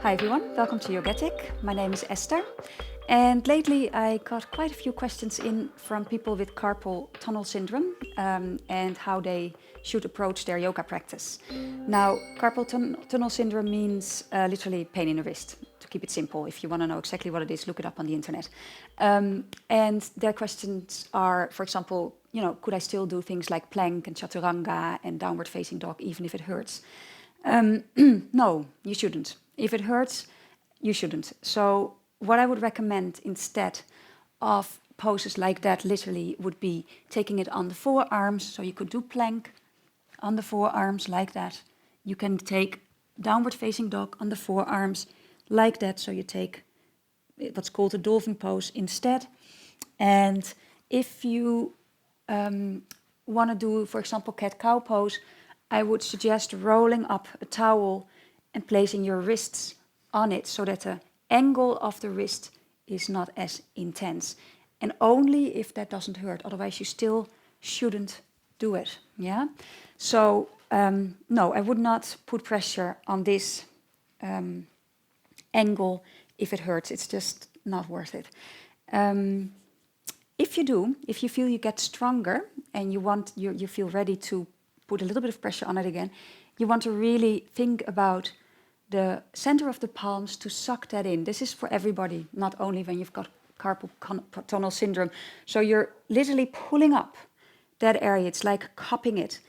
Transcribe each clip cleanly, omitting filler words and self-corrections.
Hi everyone, welcome to Yogetic. My name is Esther, and lately I got quite a few questions in from people with carpal tunnel syndrome and how they should approach their yoga practice. Now, carpal tunnel syndrome means literally pain in the wrist. To keep it simple, if you want to know exactly what it is, look it up on the internet. And their questions are, for example, could I still do things like plank and chaturanga and downward facing dog even if it hurts? No, you shouldn't. If it hurts, you shouldn't. So what I would recommend instead of poses like that literally would be taking it on the forearms. So you could do plank on the forearms like that. You can take downward facing dog on the forearms like that. So you take what's called a dolphin pose instead. And if you want to do, for example, cat-cow pose, I would suggest rolling up a towel and placing your wrists on it so that the angle of the wrist is not as intense. And only if that doesn't hurt, otherwise you still shouldn't do it, yeah? So, no, I would not put pressure on this angle if it hurts. It's just not worth it. If you feel you get stronger and you feel ready to put a little bit of pressure on it again, you want to really think about the center of the palms to suck that in. This is for everybody, not only when you've got carpal tunnel syndrome. So you're literally pulling up that area. It's like cupping it.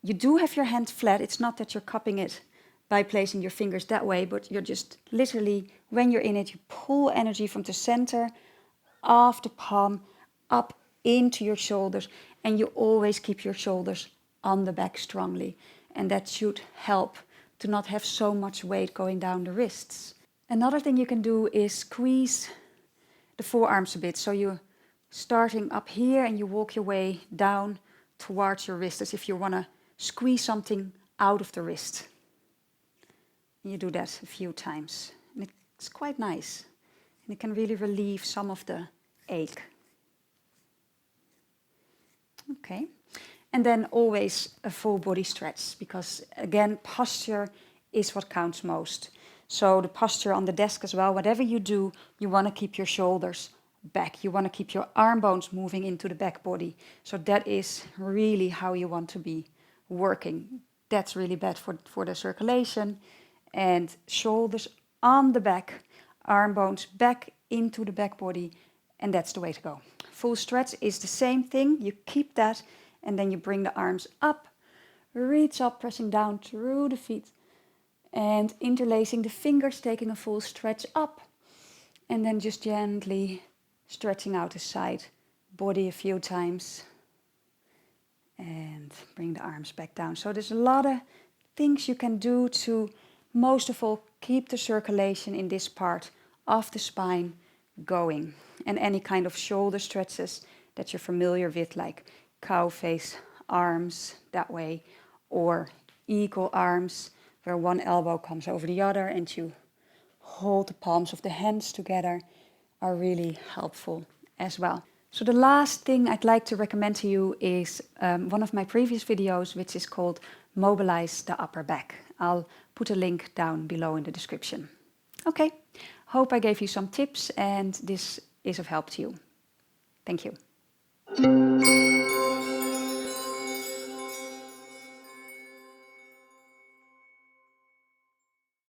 You do have your hand flat. It's not that you're cupping it by placing your fingers that way, but you're just literally, when you're in it, you pull energy from the center of the palm up into your shoulders, and you always keep your shoulders on the back strongly. And that should help to not have so much weight going down the wrists. Another thing you can do is squeeze the forearms a bit. So you're starting up here and you walk your way down towards your wrist as if you want to squeeze something out of the wrist. And you do that a few times. And it's quite nice. And it can really relieve some of the ache. Okay. And then always a full body stretch, because again, posture is what counts most. So the posture on the desk as well, whatever you do, you want to keep your shoulders back. You want to keep your arm bones moving into the back body. So that is really how you want to be working. That's really bad for the circulation. And shoulders on the back, arm bones back into the back body, and that's the way to go. Full stretch is the same thing. You keep that. And then you bring the arms up, reach up, pressing down through the feet, and interlacing the fingers, taking a full stretch up, and then just gently stretching out the side body a few times, and bring the arms back down. So there's a lot of things you can do to, most of all, keep the circulation in this part of the spine going. And any kind of shoulder stretches that you're familiar with, like cow face arms that way, or eagle arms where one elbow comes over the other and you hold the palms of the hands together, are really helpful as well. So the last thing I'd like to recommend to you is one of my previous videos, which is called Mobilize the Upper Back. I'll put a link down below in the description. Okay, hope I gave you some tips and this is of help to you. Thank you.